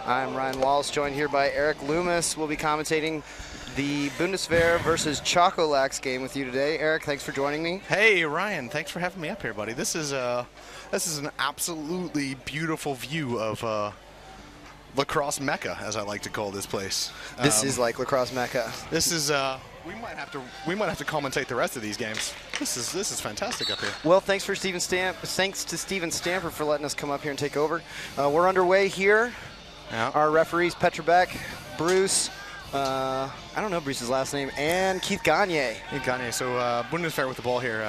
I'm Ryan Wallace, joined here by Eric Loomis. We'll be commentating the Bundeswehr versus Chocolax game with you today. Eric, thanks for joining me. Hey, Ryan, thanks for having me up here, buddy. This is an absolutely beautiful view of Lacrosse Mecca, as I like to call this place. This is like Lacrosse Mecca. This is we might have to commentate the rest of these games. This is fantastic up here. Well, thanks to Steven Stamper for letting us come up here and take over. We're underway here. Yeah. Our referees, Petra Beck, Bruce, I don't know Bruce's last name, and Keith Gagne. So Bundeswehr with the ball here.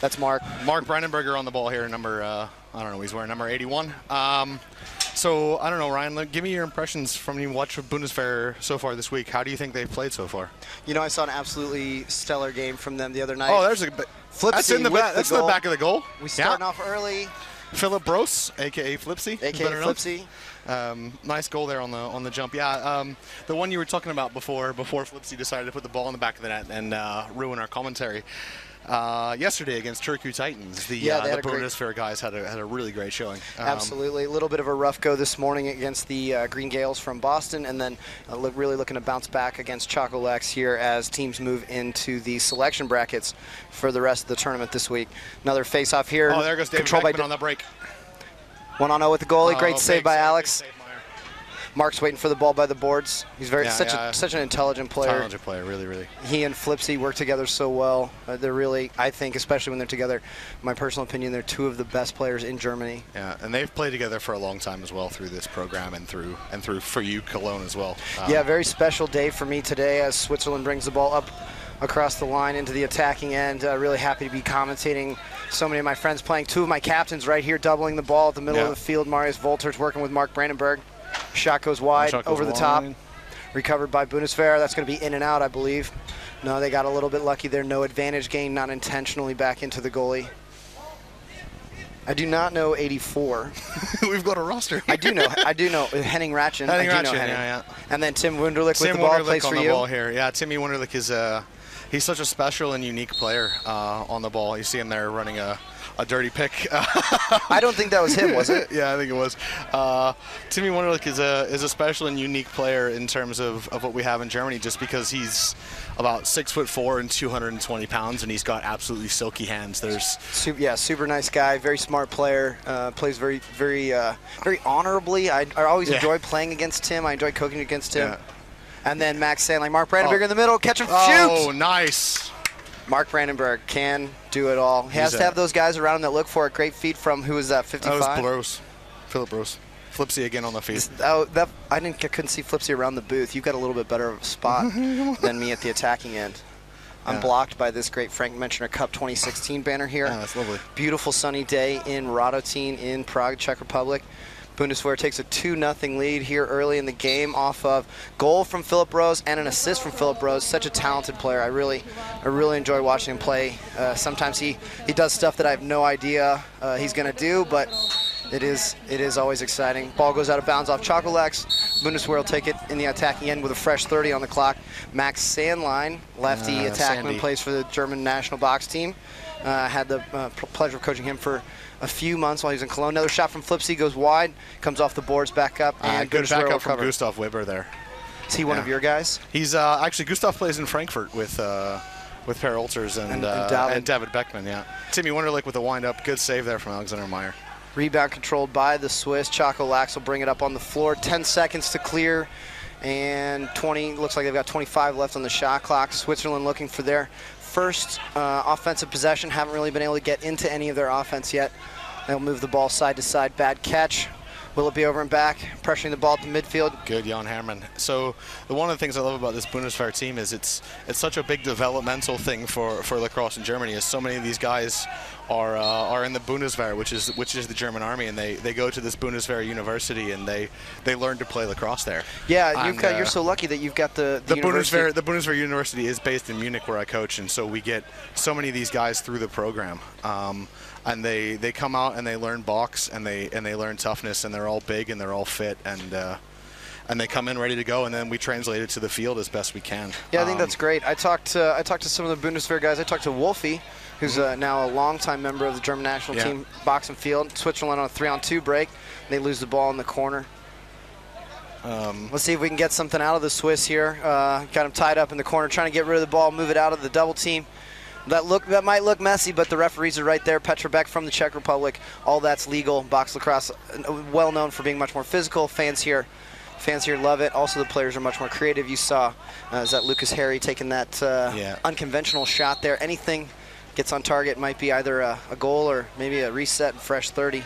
That's Mark. Mark Brandenberger on the ball here, number, I don't know, he's wearing number 81. So, I don't know, Ryan, give me your impressions from you watching Bundeswehr so far this week. How do you think they've played so far? You know, I saw an absolutely stellar game from them the other night. Oh, there's a Flipsy. That's in the back of the goal. We starting off early. Philip Brose, a.k.a. Flipsy. A.k.a. Flipsy. Nice goal there on the jump. Yeah, the one you were talking about before Flipsy decided to put the ball in the back of the net and ruin our commentary. Yesterday against Turku Titans, the Bundeswehr guys had a really great showing. Absolutely. A little bit of a rough go this morning against the Green Gales from Boston, and then really looking to bounce back against Chocolax here as teams move into the selection brackets for the rest of the tournament this week. Another face-off here. Oh, there goes David Beckman on the break. 1-0 with the goalie. Great save by Alex. Mark's waiting for the ball by the boards. He's such an intelligent player. Talented player, really. He and Flipsy work together so well. They're really, I think, especially when they're together, my personal opinion, they're two of the best players in Germany. Yeah, and they've played together for a long time as well through this program and through for you Cologne as well. Yeah, very special day for me today as Switzerland brings the ball up across the line into the attacking end. Really happy to be commentating so many of my friends playing. Two of my captains right here doubling the ball at the middle of the field. Marius Volter's working with Mark Brandenberg. Shot goes wide, over the top. Recovered by Bundeswehr. That's going to be in and out, I believe. No, they got a little bit lucky there. No advantage gain, not intentionally back into the goalie. I do not know 84. We've got a roster. I do know Henning Ratchen. Yeah. And then Tim Wunderlich with the ball, plays for you. Ball here. Yeah, Timmy Wunderlich is he's such a special and unique player on the ball. You see him there running a dirty pick. I don't think that was him, was it? Yeah, I think it was. Timmy Wunderlich is a special and unique player in terms of what we have in Germany, just because he's about 6'4" and 220 pounds, and he's got absolutely silky hands. Super nice guy, very smart player. Plays very honorably. I always enjoy playing against Tim. I enjoy coaching against Tim. Yeah. And then Max Sandling, Mark Brandenberg in the middle, catch and shoot. Oh, nice. Mark Brandenberg can do it all. He has to have those guys around him that look for it. Great feed from, who was that, 55? That was Brose. Philip Brose. Flipsy again on the feed. I couldn't see Flipsy around the booth. You've got a little bit better of a spot than me at the attacking end. I'm blocked by this great Frank Menschner Cup 2016 banner here. Yeah, that's lovely. Beautiful sunny day in Radotín in Prague, Czech Republic. Bundeswehr takes a 2-0 lead here early in the game off of goal from Philip Brose and an assist from Philip Brose. Such a talented player. I really enjoy watching him play. Sometimes he does stuff that I have no idea he's going to do, but it is always exciting. Ball goes out of bounds off Chocolax. Bundeswehr will take it in the attacking end with a fresh 30 on the clock. Max Sandline, lefty attackman, plays for the German national box team. Had the pleasure of coaching him for a few months while he was in Cologne. Another shot from Flipsy goes wide, comes off the boards, back up, and good back up from Gustav Weber there. Is he one of your guys? He's actually, Gustav plays in Frankfurt with Per Olters and David Beckman. Yeah, Timmy Wunderlich with the wind up, good save there from Alexander Meyer. Rebound controlled by the Swiss. Chocolax will bring it up on the floor. 10 seconds to clear, and 20. Looks like they've got 25 left on the shot clock. Switzerland looking for their first offensive possession. Haven't really been able to get into any of their offense yet. They'll move the ball side to side. Bad catch. Will it be over and back? Pressuring the ball at the midfield. Good, Jan Herman. So one of the things I love about this Bundeswehr team is it's such a big developmental thing for lacrosse in Germany. Is so many of these guys are in the Bundeswehr, which is the German army, and they go to this Bundeswehr university and they learn to play lacrosse there. Yeah, you're so lucky that you've got the Bundeswehr. The Bundeswehr university is based in Munich, where I coach, and so we get so many of these guys through the program. And they come out and they learn box and they learn toughness, and they're all big and they're all fit, and they come in ready to go, and then we translate it to the field as best we can. Yeah, I think that's great. I talked to some of the Bundeswehr guys. I talked to Wolfie, who's now a longtime member of the German national team, box and field. Switzerland on a 3-on-2 break. They lose the ball in the corner. Let's see if we can get something out of the Swiss here. Got him tied up in the corner, trying to get rid of the ball, move it out of the double team. That might look messy, but the referees are right there. Petr Beck from the Czech Republic. All that's legal. Box lacrosse, well known for being much more physical. Fans here love it. Also, the players are much more creative. You saw is that Lucas Harry taking that unconventional shot there. Anything gets on target might be either a goal or maybe a reset and fresh 30.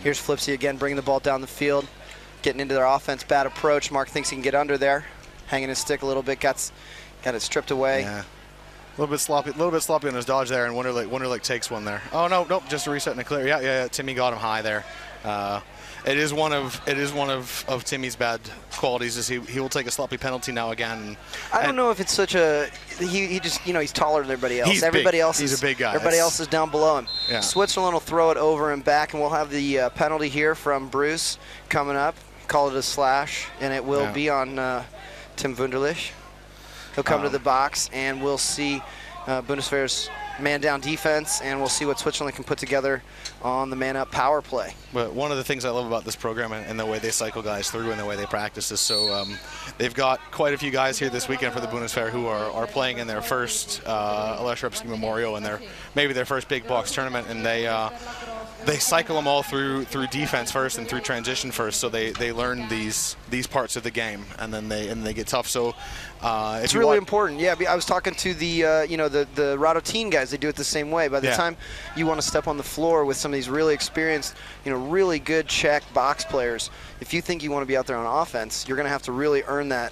Here's Flipsy again, bringing the ball down the field, getting into their offense. Bad approach. Mark thinks he can get under there, hanging his stick a little bit. Got it stripped away. Yeah. A little bit sloppy on his dodge there, and Wonderlic takes one there. Oh no, nope, just a reset and a clear. Yeah. Timmy got him high there. It is one of Timmy's bad qualities is he will take a sloppy penalty now again. I don't know if it's such a he just he's taller than everybody else. He's a big guy. Everybody else is down below him. Yeah. Switzerland will throw it over and back, and we'll have the penalty here from Bruce coming up. Call it a slash, and it will be on Tim Wunderlich. He'll come to the box, and we'll see Bundeswehr's man-down defense, and we'll see what Switzerland can put together on the man-up power play. But one of the things I love about this program and the way they cycle guys through and the way they practice is so they've got quite a few guys here this weekend for the Bundeswehr who are playing in their first Aleš Hřebeský Memorial and maybe their first big box tournament, and they cycle them all through defense first and through transition first, so they learn these parts of the game, and then they get tough. So it's really important. Yeah, I was talking to the the Rado teen guys. They do it the same way. By the time you want to step on the floor with some of these really experienced, really good Czech box players, if you think you want to be out there on offense, you're going to have to really earn that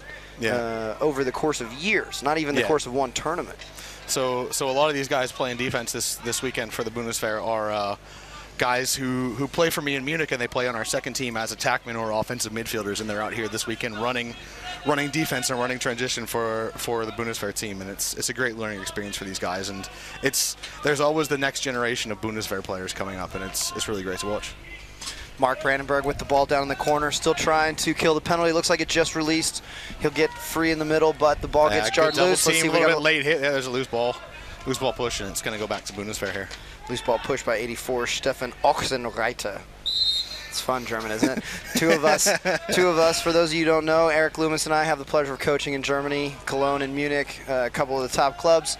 over the course of years, not even the course of one tournament. So a lot of these guys playing defense this weekend for the Bundeswehr are guys who play for me in Munich, and they play on our second team as attackmen or offensive midfielders, and they're out here this weekend running defense and running transition for the Bundeswehr team, and it's a great learning experience for these guys, and there's always the next generation of Bundeswehr players coming up, and it's really great to watch. Mark Brandenburg with the ball down in the corner, still trying to kill the penalty. Looks like it just released. He'll get free in the middle, but the ball gets jarred loose. Let's see, a little bit late hit. Yeah, there's a loose ball push, and it's going to go back to Bundeswehr here. Loose ball push by 84, Stefan Ochsenreiter. It's fun German, isn't it? Two of us, for those of you who don't know, Eric Loomis and I have the pleasure of coaching in Germany, Cologne and Munich, a couple of the top clubs.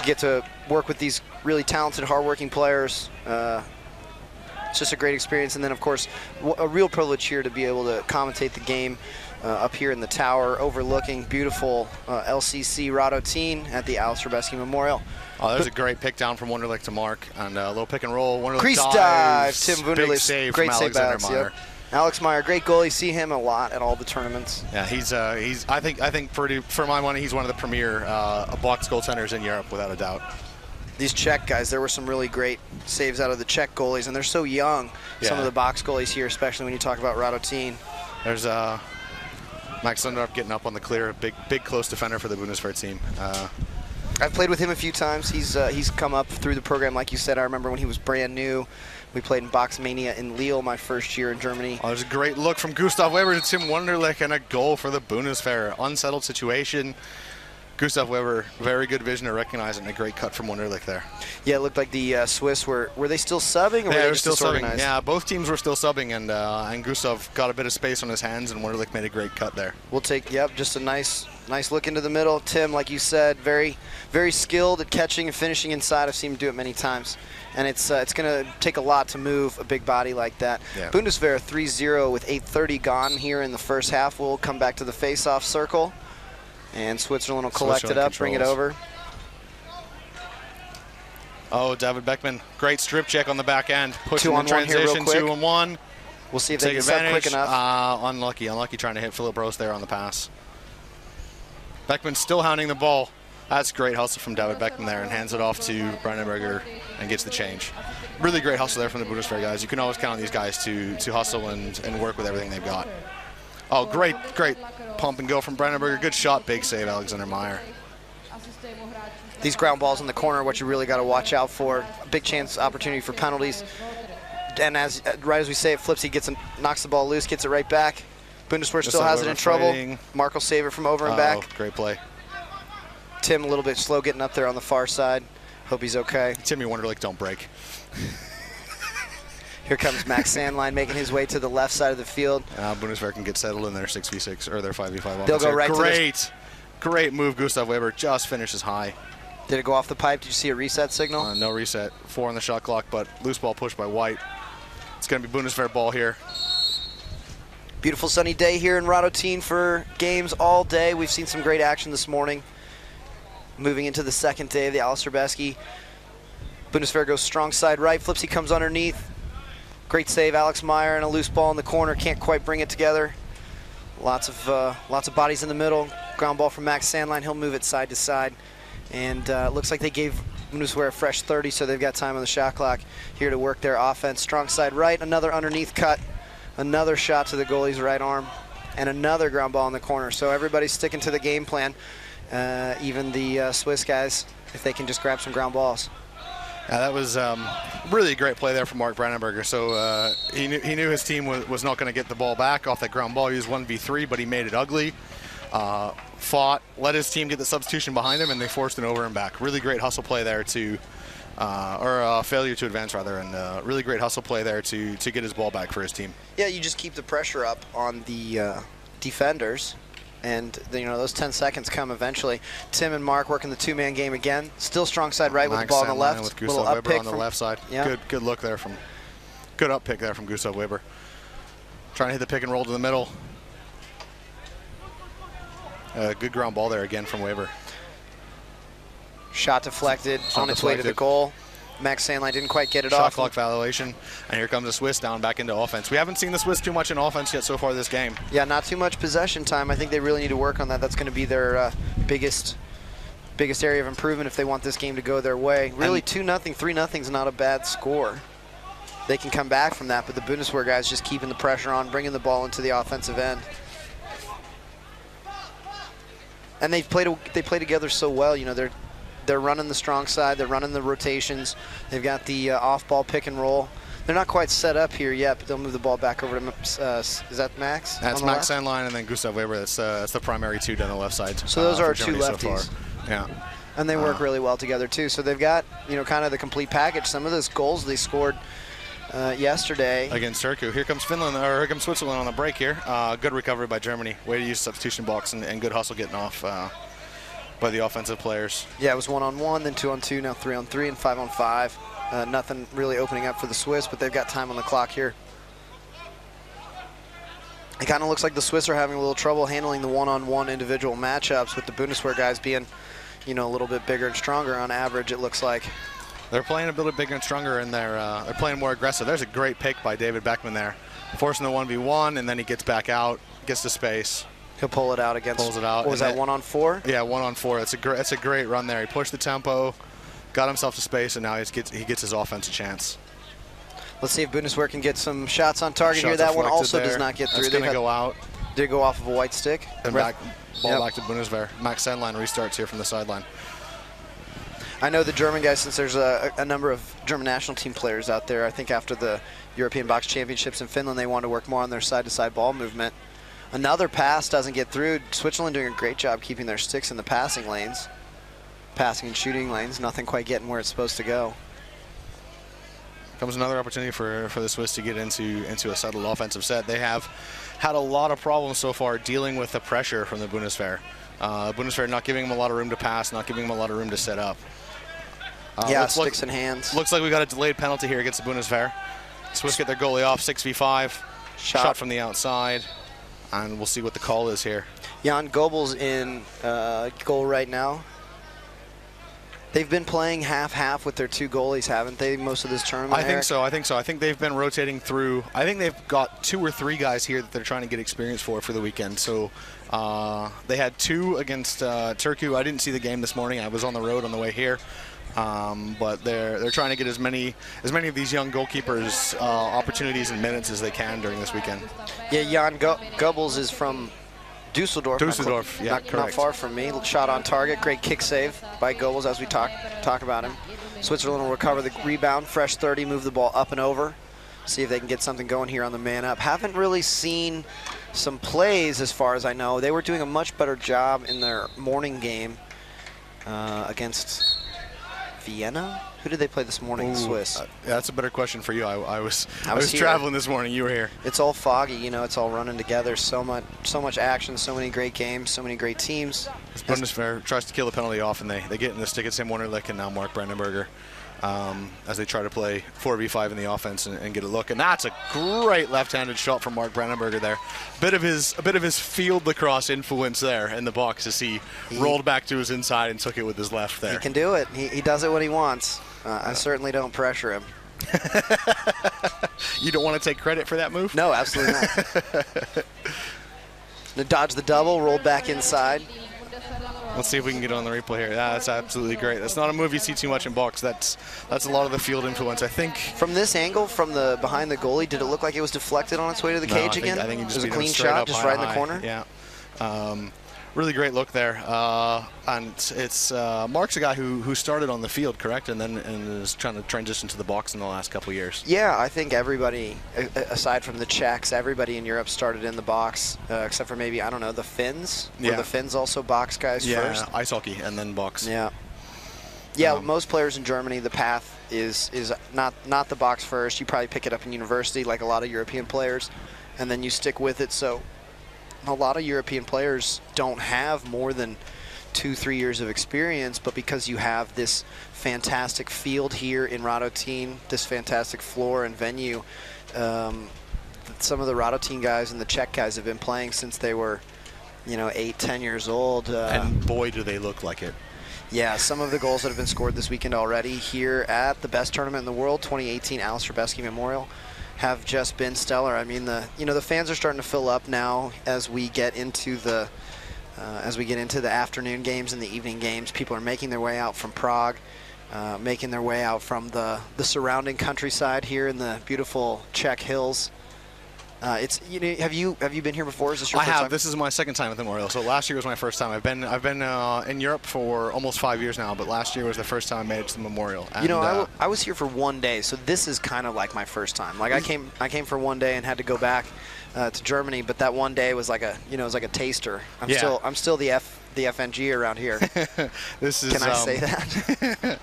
Get to work with these really talented, hardworking players. It's just a great experience. And then, of course, a real privilege here to be able to commentate the game up here in the tower, overlooking beautiful LCC Rado teen at the Aleš Hřebeský Memorial. Oh, there's a great pick down from Wunderlich to Mark, and a little pick and roll. Wunderlich crease dive, Tim Wunderlich. Big save great from save, Alexander Meyer. Yep. Alex Meyer, great goalie. See him a lot at all the tournaments. Yeah, he's I think for my money, he's one of the premier box goaltenders in Europe, without a doubt. These Czech guys, there were some really great saves out of the Czech goalies, and they're so young. Some of the box goalies here, especially when you talk about Rado teen. There's Max Sundarup getting up on the clear, big close defender for the Bundeswehr team. I've played with him a few times. He's come up through the program, like you said. I remember when he was brand new. We played in Box Mania in Lille my first year in Germany. Oh, there's a great look from Gustav Weber to Tim Wunderlich, and a goal for the Bundeswehr. Unsettled situation. Gustav Weber, very good vision to recognize it, and a great cut from Wunderlich there. Yeah, it looked like the Swiss were they still subbing, or were they just still disorganized? subbing. Yeah, both teams were still subbing, and Gustav got a bit of space on his hands, and Wunderlich made a great cut there. We'll take, just a nice look into the middle. Tim, like you said, very, very skilled at catching and finishing inside. I've seen him do it many times. And it's going to take a lot to move a big body like that. Yeah. Bundeswehr 3-0 with 8:30 gone here in the first half. We'll come back to the face-off circle. And Switzerland will collect it up, bring it over. Oh, David Beckman, great strip check on the back end. Pushing the 2-on-1 here real quick. 2-on-1. We'll see if they can set quick enough. Unlucky trying to hit Philip Rose there on the pass. Beckman still hounding the ball. That's great hustle from David Beckman there, and hands it off to Brandenburger and gets the change. Really great hustle there from the Bundeswehr guys. You can always count on these guys to hustle and work with everything they've got. Oh, great pump and go from Brandenburger. Good shot, big save, Alexander Meyer. These ground balls in the corner are what you really got to watch out for. A big chance opportunity for penalties. And right as we say it, Flipsy knocks the ball loose, gets it right back. Bundeswehr still has it in trouble. Mark will save it from over and back. Great play. Tim a little bit slow getting up there on the far side. Hope he's okay. Timmy Wunderlich, don't break. Here comes Max Sandline making his way to the left side of the field. Bundeswehr can get settled in their 6v6 or their 5v5 offense. They'll go right Great move. Gustav Weber just finishes high. Did it go off the pipe? Did you see a reset signal? No reset. 4 on the shot clock, but loose ball pushed by White. It's going to be Bundeswehr ball here. Beautiful sunny day here in Radotin for games all day. We've seen some great action this morning. Moving into the second day of the Aleš Hřebeský. Bundeswehr goes strong side right. Flipsy comes underneath. Great save, Alex Meyer, and a loose ball in the corner. Can't quite bring it together. Lots of bodies in the middle. Ground ball from Max Sandline. He'll move it side to side. And it looks like they gave Bundeswehr a fresh 30, so they've got time on the shot clock here to work their offense. Strong side right, another underneath cut, another shot to the goalie's right arm, and another ground ball in the corner. So everybody's sticking to the game plan, even the Swiss guys, if they can just grab some ground balls. Yeah, that was really a great play there from Mark Brandenberger. So he knew his team was not going to get the ball back off that ground ball. He was 1v3, but he made it ugly. Fought, let his team get the substitution behind him, and they forced an over and back. Really great hustle play there or failure to advance rather, and really great hustle play there to get his ball back for his team. Yeah, you just keep the pressure up on the defenders, and those 10 seconds come eventually. Tim and Mark working the two-man game again. Still strong side right with the ball on the left. With Gustav Weber on the left side. Yeah. Good look there good up pick there from Gustav Weber. Trying to hit the pick and roll to the middle. Good ground ball there again from Weber. Shot deflected on its way to the goal. Max Sandline didn't quite get it off. Shot clock violation, and here comes the Swiss down back into offense. We haven't seen the Swiss too much in offense yet so far this game. Yeah, not too much possession time. I think they really need to work on that. That's going to be their biggest area of improvement if they want this game to go their way. Really, 2-0, 3-0 is not a bad score. They can come back from that, but the Bundeswehr guys just keeping the pressure on, bringing the ball into the offensive end. And they play together so well. They're running the strong side. They're running the rotations. They've got the off-ball pick and roll. They're not quite set up here yet, but they'll move the ball back over to, is that Max? That's Max Sandline and then Gustav Weber. That's the primary two down the left side. So those are two lefties. So yeah. And they work really well together too. So they've got, kind of the complete package. Some of those goals they scored yesterday against Turku. Here comes Switzerland on the break here. Good recovery by Germany. Way to use substitution box and good hustle getting off by the offensive players. Yeah, it was 1-on-1, then 2-on-2, now 3-on-3, and 5-on-5. Nothing really opening up for the Swiss, but they've got time on the clock here. It kind of looks like the Swiss are having a little trouble handling the one-on-one individual matchups with the Bundeswehr guys being, a little bit bigger and stronger on average, it looks like. They're playing a bit bigger and stronger, and they're playing more aggressive. There's a great pick by David Beckman there. Forcing the 1v1, and then he gets back out, gets to space. He'll pull it out against. Pulls it out. What was that, 1-on-4? Yeah, 1-on-4. That's a great run there. He pushed the tempo, got himself to space, and now he gets his offense a chance. Let's see if Bundeswehr can get some shots on target here. That one also does not get through. It's going to go out. Did it go off of a white stick? And ball back to Bundeswehr. Max Sandline restarts here from the sideline. I know the German guys, since there's a number of German national team players out there, I think after the European Box Championships in Finland, they want to work more on their side-to-side ball movement. Another pass doesn't get through. Switzerland doing a great job keeping their sticks in the passing lanes. Passing and shooting lanes, nothing quite getting where it's supposed to go. Comes another opportunity for the Swiss to get into a settled offensive set. They have had a lot of problems so far dealing with the pressure from the Bundeswehr. Bundeswehr not giving them a lot of room to pass, not giving them a lot of room to set up. Sticks in hands. Looks like we got a delayed penalty here against the Bundeswehr. Swiss get their goalie off, 6v5. Shot from the outside, and we'll see what the call is here. Jan Goebel's in goal right now. They've been playing half-half with their two goalies, haven't they, most of this tournament? I think so. I think they've been rotating through. I think they've got 2 or 3 guys here that they're trying to get experience for the weekend. So they had 2 against Turku. I didn't see the game this morning. I was on the road on the way here. But they're trying to get as many of these young goalkeepers opportunities and minutes as they can during this weekend. Yeah, Jan Goebbels is from Dusseldorf. Dusseldorf, yeah, correct. Not far from me. Shot on target. Great kick save by Goebbels as we talk about him. Switzerland will recover the rebound. Fresh 30, move the ball up and over. See if they can get something going here on the man up. Haven't really seen some plays as far as I know. They were doing a much better job in their morning game against Vienna? Who did they play this morning? The Swiss. That's a better question for you. I was here. traveling this morning. You were here. It's all foggy, you know. It's all running together. So much action. So many great games. So many great teams. This Bundeswehr tries to kill the penalty off, and they get in the stick at Sam Wunderlich and now Mark Brandenberger as they try to play 4v5 in the offense and get a look. And that's a great left-handed shot from Mark Brandenberger there. A bit of his field lacrosse influence there in the box as he rolled back to his inside and took it with his left there. He can do it. He does it when he wants. I certainly don't pressure him. You don't want to take credit for that move? No, absolutely not. Dodge the double, rolled back inside. Let's see if we can get on the replay here. That's absolutely great. That's not a move you see too much in box. That's a lot of the field influence, I think. From this angle, from the behind the goalie, did it look like it was deflected on its way to the cage again? I think it was a clean shot, just right in the corner. Yeah. Really great look there. And it's Mark's a guy who started on the field, correct, and is trying to transition to the box in the last couple of years. Yeah, I think everybody, aside from the Czechs, everybody in Europe started in the box, except for maybe, I don't know, the Finns. Yeah. Were the Finns also box guys first? Yeah, ice hockey and then box. Yeah. Yeah, most players in Germany, the path is not the box first. You probably pick it up in university like a lot of European players, and then you stick with it. So a lot of European players don't have more than 2-3 years of experience, but because you have this fantastic field here in Radotín, this fantastic floor and venue, some of the Radotín guys and the Czech guys have been playing since they were, 8-10 years old. And boy, do they look like it. Yeah, some of the goals that have been scored this weekend already here at the best tournament in the world, 2018 Aleš Hřebeský Memorial, have just been stellar. I mean, the fans are starting to fill up now as we get into the afternoon games and the evening games. People are making their way out from Prague, making their way out from the surrounding countryside here in the beautiful Czech hills. Have you been here before? Is this your first time? This is my second time at the Memorial. So last year was my first time. I've been in Europe for almost 5 years now, but last year was the first time I made it to the Memorial. And, I was here for 1 day, so this is kind of like my first time. Like I came for 1 day and had to go back to Germany, but that 1 day was like a taster. I'm still the FNG around here. Can I say that?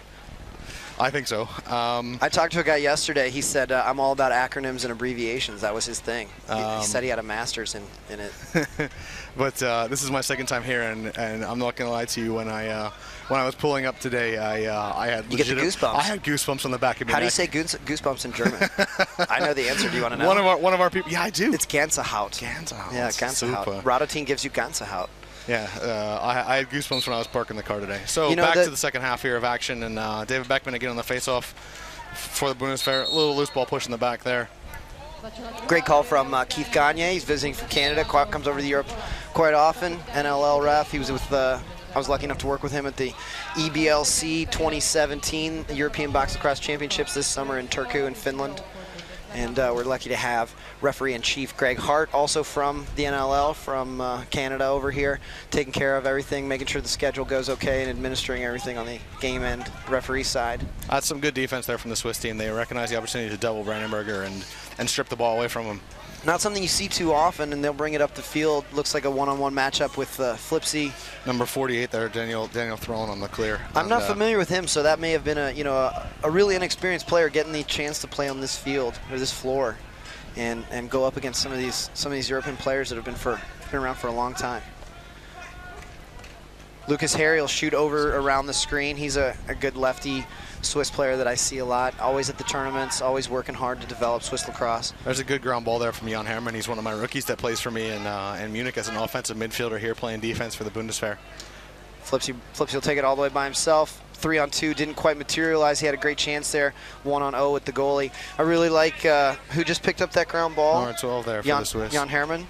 I think so. I talked to a guy yesterday. He said, I'm all about acronyms and abbreviations. That was his thing. He said he had a master's in it. But this is my second time here, and I'm not going to lie to you. When I was pulling up today, I had you get the goosebumps. I had goosebumps on the back of my neck. How do you say goosebumps in German? I know the answer. Do you want to know? One of our people. Yeah, I do. It's Gänsehaut. Gänsehaut. Yeah, Gänsehaut. Radotín gives you Gänsehaut. Yeah, I had goosebumps when I was parking the car today. So back to the second half here of action, and David Beckman again on the face-off for the Bundeswehr. A little loose ball push in the back there. Great call from Keith Gagne. He's visiting from Canada. Comes over to Europe quite often. NLL ref. He was with. I was lucky enough to work with him at the EBLC 2017 European Box Lacrosse Championships this summer in Turku in Finland. And we're lucky to have referee-in-chief Greg Hart, also from the NLL, from Canada over here, taking care of everything, making sure the schedule goes okay, and administering everything on the game end referee side. That's some good defense there from the Swiss team. They recognize the opportunity to double Brandenberger and strip the ball away from him. Not something you see too often, and they'll bring it up the field. Looks like a one-on-one matchup with Flipsy. Number 48 there, Daniel Throne on the clear. I'm not familiar with him, so that may have been a really inexperienced player getting the chance to play on this field or this floor, and go up against some of these European players that have been around for a long time. Lucas Harry will shoot over around the screen. He's a good lefty Swiss player that I see a lot, always at the tournaments, always working hard to develop Swiss lacrosse. There's a good ground ball there from Jan Hermann. He's one of my rookies that plays for me in Munich as an offensive midfielder here playing defense for the Bundeswehr. Flipsy will take it all the way by himself. 3-on-2 didn't quite materialize. He had a great chance there. 1-on-0 with the goalie. I really like who just picked up that ground ball. Number 12 there for the Swiss. Jan Hermann.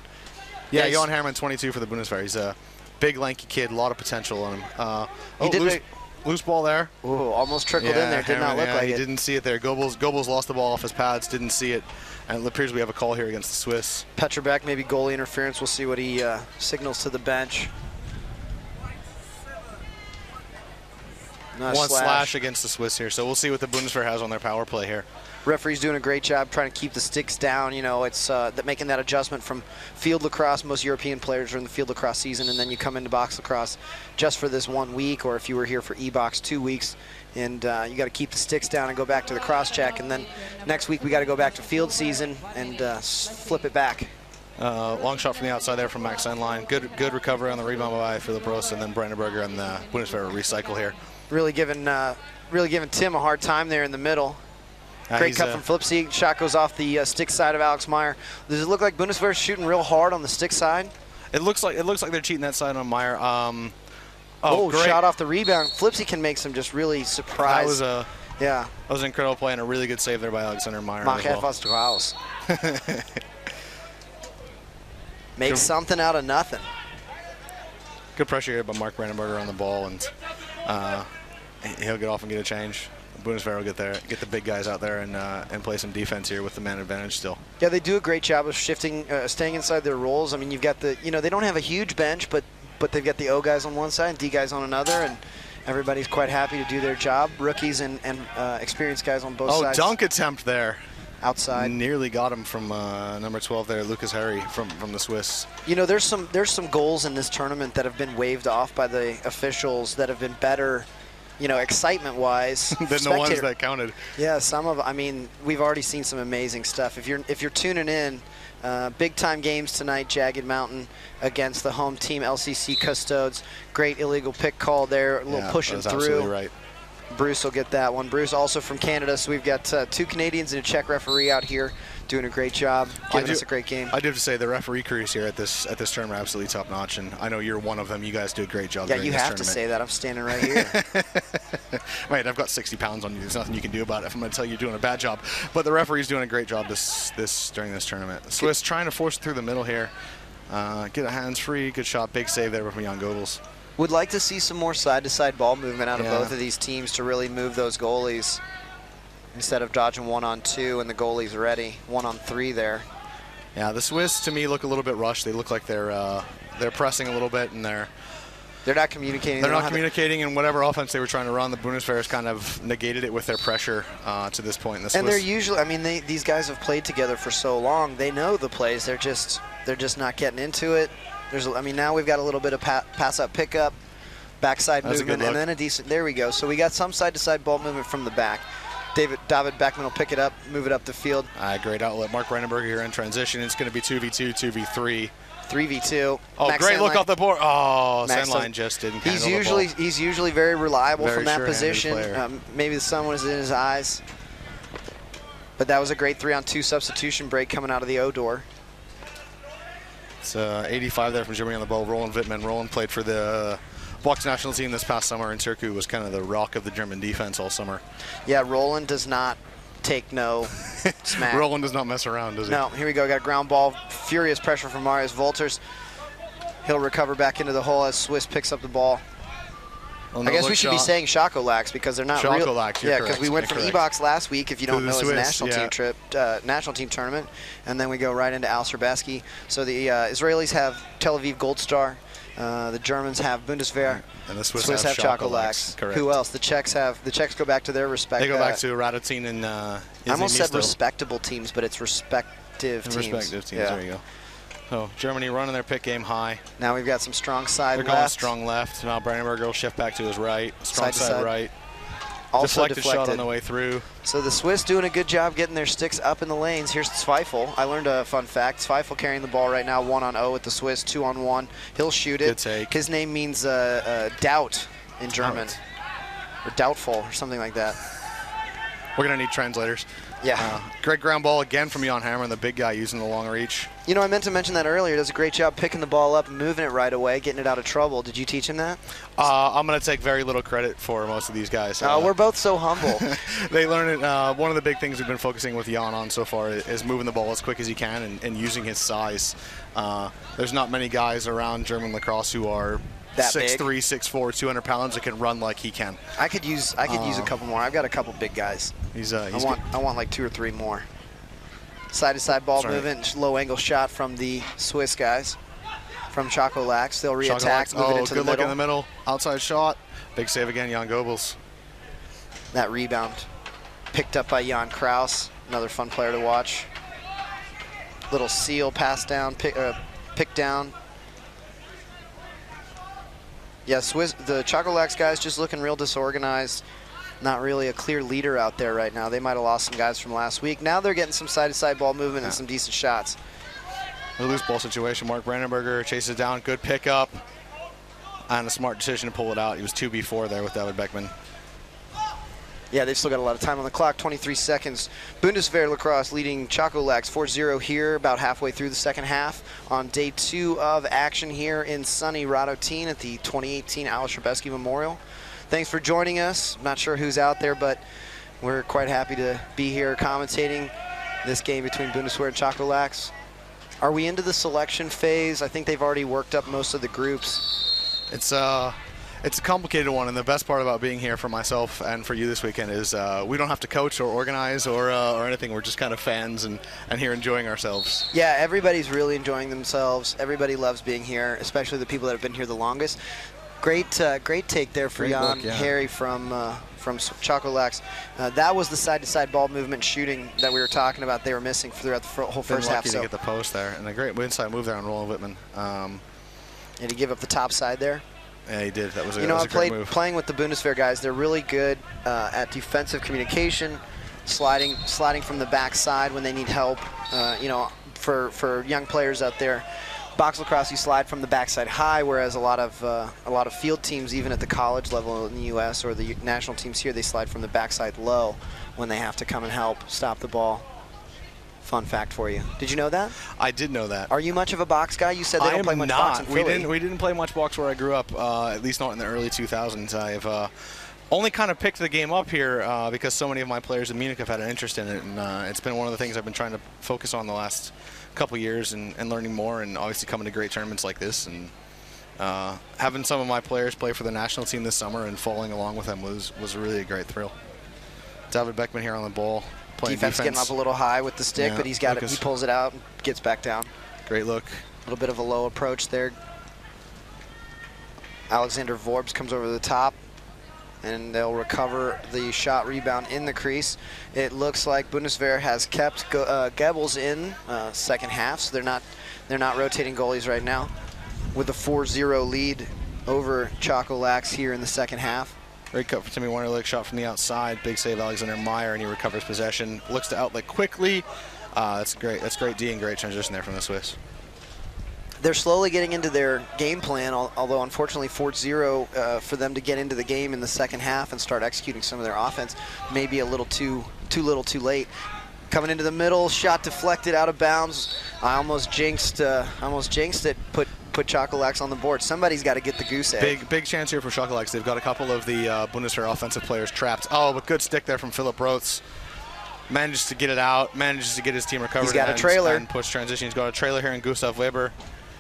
Yeah, Jan Hermann, 22 for the Bundeswehr. He's a big, lanky kid, a lot of potential on him. Loose ball there. Ooh, almost trickled in there. Did not look like it. He didn't see it there. Goebbels lost the ball off his pads, didn't see it. And it appears we have a call here against the Swiss. Petrobeck, maybe goalie interference. We'll see what he signals to the bench. One slash against the Swiss here. So we'll see what the Bundeswehr has on their power play here. Referee's doing a great job trying to keep the sticks down. You know, it's making that adjustment from field lacrosse. Most European players are in the field lacrosse season, and then you come into box lacrosse just for this 1 week, or if you were here for e-box 2 weeks, and you got to keep the sticks down and go back to the cross check, and then next week we got to go back to field season and flip it back. Long shot from the outside there from Max Enline. Good recovery on the rebound by Philip Rose, and then Brandenburger and the Bundeswehr recycle here. Really giving Tim a hard time there in the middle. Great cut from Flipsy. Shot goes off the stick side of Alex Meyer. Does it look like Bundeswehr is shooting real hard on the stick side? It looks like they're cheating that side on Meyer. Great shot off the rebound. Flipsy can make some just really surprise. That was an incredible play and a really good save there by Alexander Meyer. Mach etwas draus. Make something out of nothing. Good pressure here by Mark Brandenburger on the ball, and he'll get off and get a change. Bundeswehr will get the big guys out there and play some defense here with the man advantage still. Yeah, they do a great job of shifting, staying inside their roles. I mean, you've got they don't have a huge bench, but they've got the O guys on one side and D guys on another, and everybody's quite happy to do their job. Rookies and experienced guys on both sides. Oh, dunk attempt there. Outside. Nearly got him from number 12 there, Lucas Harry from the Swiss. You know, there's some goals in this tournament that have been waved off by the officials that have been better, you know, excitement-wise than the ones that counted. Yeah, I mean, we've already seen some amazing stuff. If you're tuning in, big-time games tonight, Jagged Mountain against the home team, LCC Custodes. Great illegal pick call there, a little pushing through. Absolutely right. Bruce will get that one. Bruce also from Canada, so we've got 2 Canadians and a Czech referee out here doing a great job, giving us a great game. I do have to say the referee crews here at this tournament are absolutely top notch, and I know you're one of them. You guys do a great job. Yeah, you have to say that. I'm standing right here. Wait, I've got 60 pounds on you. There's nothing you can do about it if I'm going to tell you you're doing a bad job. But the referee's doing a great job during this tournament. The Swiss trying to force it through the middle here. Get a hands free. Good shot. Big save there from Jan Goebels. Would like to see some more side-to-side ball movement out of both of these teams to really move those goalies instead of dodging 1-on-2 and the goalie's ready. 1-on-3 there. Yeah, the Swiss to me look a little bit rushed. They look like they're pressing a little bit and they're not communicating. They're not communicating, and whatever offense they were trying to run, the Bundeswehr has kind of negated it with their pressure to this point. And they're usually, I mean, these guys have played together for so long. They know the plays. They're just not getting into it. I mean, now we've got a little bit of pass-up pickup, backside movement, and then a decent. There we go. So we got some side-to-side ball movement from the back. David Beckman will pick it up, move it up the field. Great outlet. Mark Brandenburger here in transition. It's going to be 2v2, 2v3. 3v2. Oh, Max great Sandline. Look off the board. Oh, Sandline just didn't handle the ball. He's usually very reliable from that position. Maybe the sun was in his eyes. But that was a great 3-on-2 substitution break coming out of the O door. It's 85 there from Germany on the ball. Roland Wittmann. Roland played for the Box national team this past summer, and Turku was kind of the rock of the German defense all summer. Yeah, Roland does not take no smack. Roland does not mess around, does he? No, here we go. Got a ground ball. Furious pressure from Marius Wolters. He'll recover back into the hole as Swiss picks up the ball. Well, I guess we should be saying Chocolax because they're not Chocolax, real. Yeah, because we went from E-Box last week, if you don't know, it was a national team trip, national team tournament, and then we go right into Aleš Hřebeský. So the Israelis have Tel Aviv Gold Star, the Germans have Bundeswehr, and the Swiss have Chocolax. Correct. Who else? The Czechs go back to their respect. They go back to Radotín and I almost said respectable teams, but it's respective teams. Respective teams. Yeah. There you go. So Germany running their pick game high. Now we've got some strong side left. They're going strong left. Now Brandenburger will shift back to his right. Strong side right. Also deflected shot on the way through. So the Swiss doing a good job getting their sticks up in the lanes. Here's Zweifel. I learned a fun fact. Zweifel carrying the ball right now, 1-on-0 with the Swiss, 2-on-1. He'll shoot it. Good take. His name means doubt in German, or doubtful, or something like that. We're going to need translators. Yeah. Great ground ball again from Jan Hammer, the big guy using the long reach. You know, I meant to mention that earlier. He does a great job picking the ball up and moving it right away, getting it out of trouble. Did you teach him that? I'm going to take very little credit for most of these guys. We're both so humble. They learn it. One of the big things we've been focusing with Jan on so far is moving the ball as quick as he can and using his size. There's not many guys around German lacrosse who are 6'3", 6'4", 200 pounds that can run like he can. I could use a couple more. I've got a couple big guys. I want like 2 or 3 more. Side-to-side ball movement, low-angle shot from the Swiss guys. From Chocolax, they'll re-attack, move it into the middle. Good look in the middle, outside shot. Big save again, Jan Goebels. That rebound picked up by Jan Kraus, another fun player to watch. Little seal pass down, pick down. Yeah, the Chocolax guys just looking real disorganized. Not really a clear leader out there right now. They might have lost some guys from last week. Now they're getting some side-to-side ball movement and some decent shots. A loose ball situation. Mark Brandenberger chases it down. Good pickup. And a smart decision to pull it out. He was 2v4 there with David Beckman. Yeah, they've still got a lot of time on the clock, 23 seconds. Bundeswehr Lacrosse leading Chocolax 4-0 here, about halfway through the second half on day 2 of action here in sunny Radotin at the 2018 Aleš Hřebeský Memorial. Thanks for joining us. I'm not sure who's out there, but we're quite happy to be here commentating this game between Bundeswehr and Chocolax. Are we into the selection phase? I think they've already worked up most of the groups. It's a complicated one, and the best part about being here for myself and for you this weekend is we don't have to coach or organize or anything. We're just kind of fans and here enjoying ourselves. Yeah, everybody's really enjoying themselves. Everybody loves being here, especially the people that have been here the longest. Great take there for Jan Harry from Chocolax. That was the side-to-side ball movement shooting that we were talking about. They were missing throughout the whole first half. Lucky to get the post there, and a great inside move there on Roland Whitman. Did he give up the top side there? Yeah, he did. That was a, playing with the Bundeswehr guys. They're really good at defensive communication, sliding from the backside when they need help. You know, for young players out there, box lacrosse you slide from the backside high, whereas a lot of field teams, even at the college level in the U.S. or the national teams here, they slide from the backside low when they have to come and help stop the ball. Fun fact for you. Did you know that? I did know that. Are you much of a box guy? You said they don't play much box in Philly. We didn't play much box where I grew up, at least not in the early 2000s. I've only kind of picked the game up here because so many of my players in Munich have had an interest in it, and it's been one of the things I've been trying to focus on the last couple years and learning more, and obviously coming to great tournaments like this, and having some of my players play for the national team this summer and following along with them was really a great thrill. David Beckman here on the ball. Defense getting up a little high with the stick, but he's got it. He pulls it out and gets back down. Great look. A little bit of a low approach there. Alexander Vorbs comes over the top, and they'll recover the shot rebound in the crease. It looks like Bundeswehr has kept Goebbels in second half, so they're not rotating goalies right now, with a 4-0 lead over Chocolax here in the second half. Great cut for Timmy Wonderlick, shot from the outside. Big save Alexander Meyer, and he recovers possession. Looks to outlet quickly. That's great. That's great D and great transition there from the Swiss. They're slowly getting into their game plan, although unfortunately 4-0 for them to get into the game in the second half and start executing some of their offense may be a little too late. Coming into the middle, shot deflected out of bounds. I almost jinxed it. Put Chocolax on the board. Somebody's got to get the goose egg. Big chance here for Chocolax. They've got a couple of the Bundeswehr offensive players trapped. Oh, but good stick there from Philip Roths. Manages to get it out. Manages to get his team recovered. He's got a trailer. And push transition. He's got a trailer here, and Gustav Weber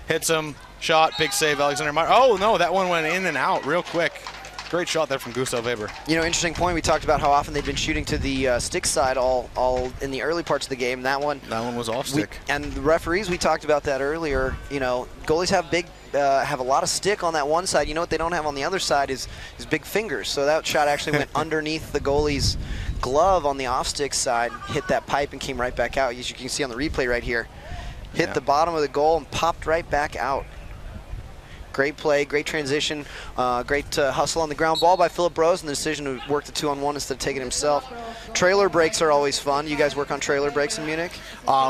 hits him. Shot. Big save. Alexander Meyer. Oh no, that one went in and out real quick. Great shot there from Gustav Weber. You know, interesting point. We talked about how often they've been shooting to the stick side all in the early parts of the game. That one was off stick. And the referees, we talked about that earlier. You know, goalies have a lot of stick on that one side. You know what they don't have on the other side is big fingers. So that shot actually went underneath the goalie's glove on the off stick side, hit that pipe and came right back out. As you can see on the replay right here, hit the bottom of the goal and popped right back out. Great play, great transition, great hustle on the ground ball by Philip Rose, and the decision to work the 2-on-1 instead of taking it himself. Trailer breaks are always fun. You guys work on trailer breaks in Munich?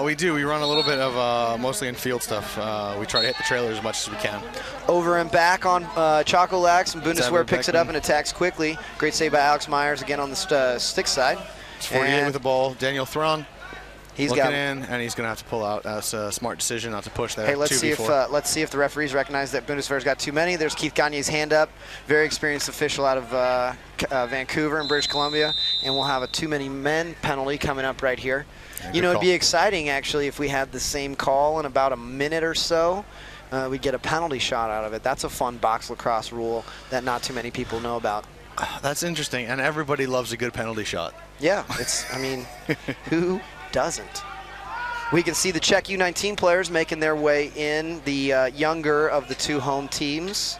We do. We run a little bit of mostly in field stuff. We try to hit the trailer as much as we can. Over and back on Chocolax, and Bundeswehr picks it up and attacks quickly. Great save by Alex Myers again on the stick side. It's 48 with the ball. Daniel Thron. He's looking got in, and he's going to have to pull out. That's a smart decision not to push there. Hey, let's see if the referees recognize that Bundeswehr's got too many. There's Keith Gagne's hand up, very experienced official out of Vancouver in British Columbia, and we'll have a too many men penalty coming up right here. You know, it'd be exciting actually if we had the same call in about a minute or so. We'd get a penalty shot out of it. That's a fun box lacrosse rule that not too many people know about. That's interesting, and everybody loves a good penalty shot. Yeah, I mean, who doesn't? We can see the Czech U19 players making their way in, the younger of the two home teams.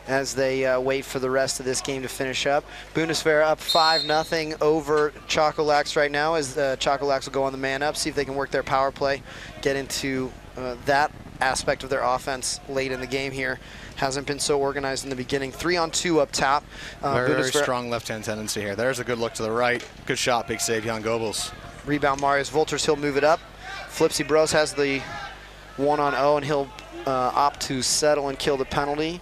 as they wait for the rest of this game to finish up. Bundeswehr up 5-0 over Chocolax right now, as Chocolax will go on the man up, see if they can work their power play, get into that aspect of their offense late in the game here. Hasn't been so organized in the beginning. 3-on-2 up top. Very strong left-hand tendency here. There's a good look to the right. Good shot, big save, Jan Goebbels. Rebound, Marius Wolters, he'll move it up. Flipsy Bros has the 1-on-0, and he'll opt to settle and kill the penalty.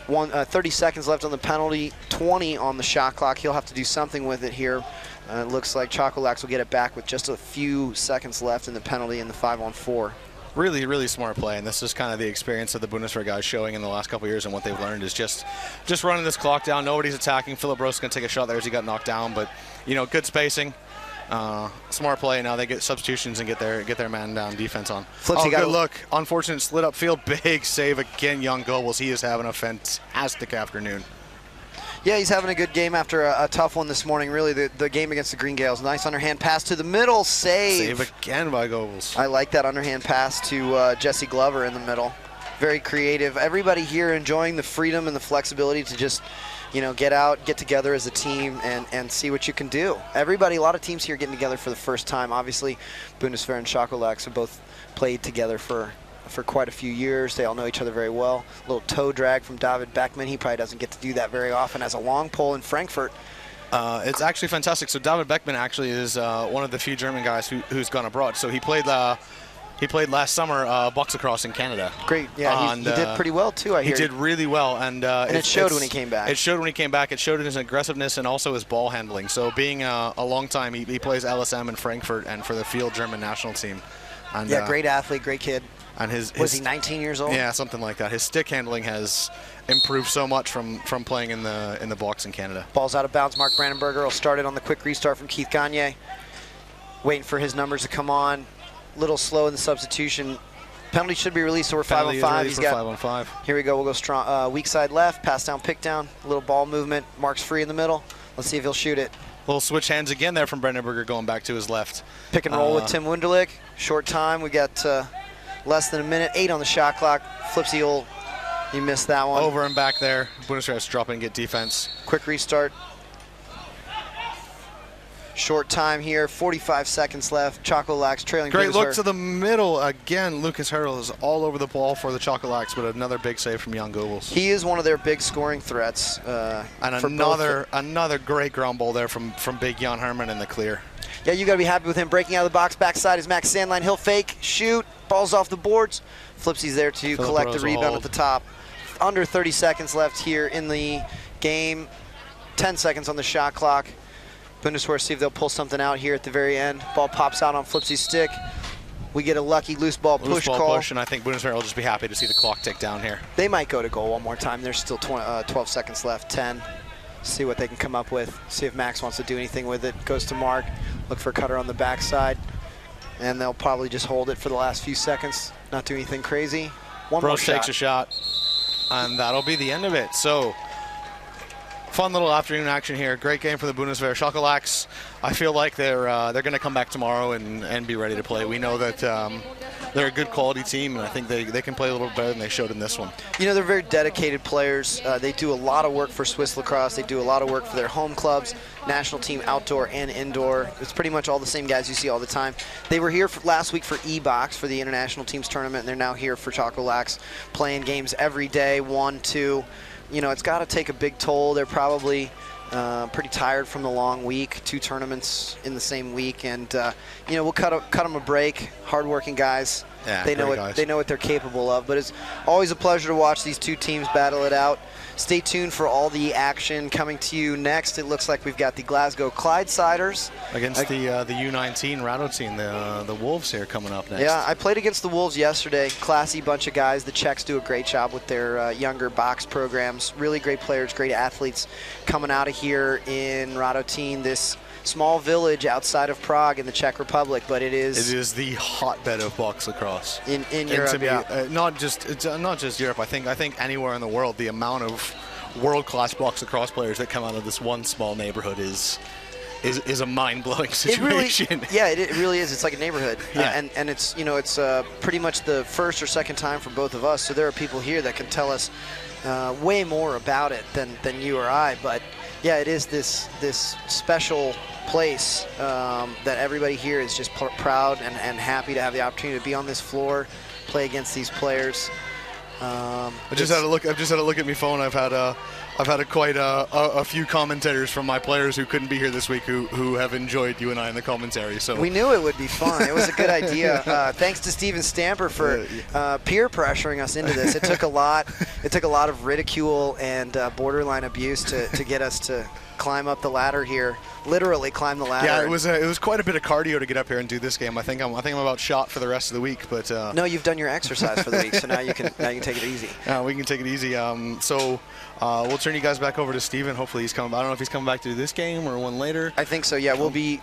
30 seconds left on the penalty, 20 on the shot clock. He'll have to do something with it here. It looks like Chocolax will get it back with just a few seconds left in the penalty in the 5-on-4. Really, really smart play, and this is kind of the experience of the Bundeswehr guys showing in the last couple of years, and what they've learned is just running this clock down. Nobody's attacking. Philip Rose is going to take a shot there as he got knocked down, but good spacing. Smart play. Now they get substitutions and get their man down defense on. Good look. Unfortunate slid upfield. Big save again, Jan Goebbels. He is having a fantastic afternoon. Yeah, he's having a good game after a tough one this morning. Really, the game against the Green Gales. Nice underhand pass to the middle. Save. Save again by Goebbels. I like that underhand pass to Jesse Glover in the middle. Very creative. Everybody here enjoying the freedom and the flexibility to just, get out, get together as a team and see what you can do. Everybody, a lot of teams here getting together for the first time. Obviously, Bundeswehr and Chocolax have both played together for quite a few years. They all know each other very well. A little toe drag from David Beckman. He probably doesn't get to do that very often as a long pole in Frankfurt. It's actually fantastic. So David Beckman actually is one of the few German guys who's gone abroad. So he played last summer box lacrosse in Canada. Great, yeah, he did pretty well too, I hear. He did really well, and it showed when he came back. It showed when he came back. It showed in his aggressiveness and also his ball handling. So being a long time, he plays LSM in Frankfurt and for the field German national team. And, yeah, great athlete, great kid. And was he 19 years old? Yeah, something like that. His stick handling has improved so much from playing in the box in Canada. Ball's out of bounds. Mark Brandenberger will start it on the quick restart from Keith Gagne. Waiting for his numbers to come on. Little slow in the substitution. Penalty should be released, so we're 5-on-5. He's got 5-on-5. Here we go. We'll go strong. Weak side left. Pass down, pick down. A little ball movement. Mark's free in the middle. Let's see if he'll shoot it. Little switch hands again there from Brandenberger going back to his left. Pick and roll with Tim Wunderlich. Short time. We got less than a minute. 8 on the shot clock. Flipsy he missed that one. Over and back there. Bundeswehr has to drop in and get defense. Quick restart. Short time here, 45 seconds left. Chocolax trailing. Great look to the middle again. Lucas Hurdle is all over the ball for the Chocolax, but another big save from Jan Goebbels. He is one of their big scoring threats. And another great ground ball there from big Jan Herman in the clear. Yeah, you got to be happy with him breaking out of the box. Backside is Max Sandline. He'll fake, shoot, ball's off the boards. Flipsy's there to collect the rebound at the top. Under 30 seconds left here in the game. 10 seconds on the shot clock. Bundeswehr see if they'll pull something out here at the very end. Ball pops out on Flipsy's stick. We get a lucky loose ball push call. And I think Bundeswehr will just be happy to see the clock tick down here. They might go to goal one more time. There's still 12 seconds left, 10. See what they can come up with. See if Max wants to do anything with it. Goes to Mark. Look for Cutter on the backside. And they'll probably just hold it for the last few seconds. Not do anything crazy. One more shot. Takes a shot. And that'll be the end of it. So, fun little afternoon action here. Great game for the Bundeswehr. Chocolax, I feel like they're going to come back tomorrow and be ready to play. We know that they're a good quality team, and I think they can play a little better than they showed in this one. They're very dedicated players. They do a lot of work for Swiss Lacrosse. They do a lot of work for their home clubs, national team outdoor and indoor. It's pretty much all the same guys you see all the time. They were here last week for E-Box for the international teams tournament, and they're now here for Chocolax, playing games every day, 1, 2. It's got to take a big toll. They're probably pretty tired from the long week, 2 tournaments in the same week, and we'll cut them a break. Hardworking guys. Yeah, they know what they're capable of. But it's always a pleasure to watch these 2 teams battle it out. Stay tuned for all the action coming to you next. It looks like we've got the Glasgow Clydesiders against the U19 Rado team, the Wolves here coming up next. Yeah, I played against the Wolves yesterday. Classy bunch of guys. The Czechs do a great job with their younger box programs. Really great players, great athletes coming out of here in Radotín, this small village outside of Prague in the Czech Republic, but it is the hotbed of box lacrosse in Europe. Yeah. Not just Europe. I think anywhere in the world, the amount of world-class box lacrosse players that come out of this one small neighborhood is is a mind-blowing situation. It really is. It's like a neighborhood. Yeah. And it's, you know, it's pretty much the first or second time for both of us. So there are people here that can tell us way more about it than you or I. But yeah, it is this special place that everybody here is just proud and happy to have the opportunity to be on this floor, play against these players. I've just had a look at my phone. I've had quite a few commentators from my players who couldn't be here this week who have enjoyed you and I in the commentary. So we knew it would be fun. It was a good idea. Thanks to Steven Stamper for peer pressuring us into this. It took a lot. It took a lot of ridicule and borderline abuse to get us to climb up the ladder here. Literally climb the ladder. Yeah, it was quite a bit of cardio to get up here and do this game. I think I'm about shot for the rest of the week. But no, you've done your exercise for the week, so now you can take it easy. We can take it easy. So we'll turn you guys back over to Steven. Hopefully he's coming. I don't know if he's coming back to do this game or one later. I think so. Yeah, we'll be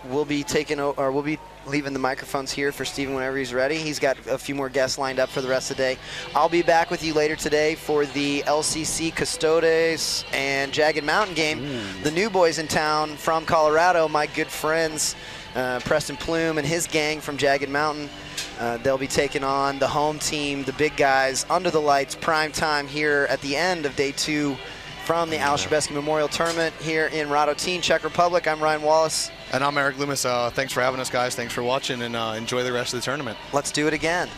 leaving the microphones here for Steven whenever he's ready. He's got a few more guests lined up for the rest of the day. I'll be back with you later today for the LCC Custodes and Jagged Mountain game. The new boys in town from Colorado, my good friends, Preston Plume and his gang from Jagged Mountain. They'll be taking on the home team, the big guys, under the lights, prime time here at the end of day 2 from the Aleš Hřebeský Memorial Tournament here in Radotín, Czech Republic. I'm Ryan Wallace. And I'm Eric Loomis. Thanks for having us, guys. Thanks for watching, and enjoy the rest of the tournament. Let's do it again.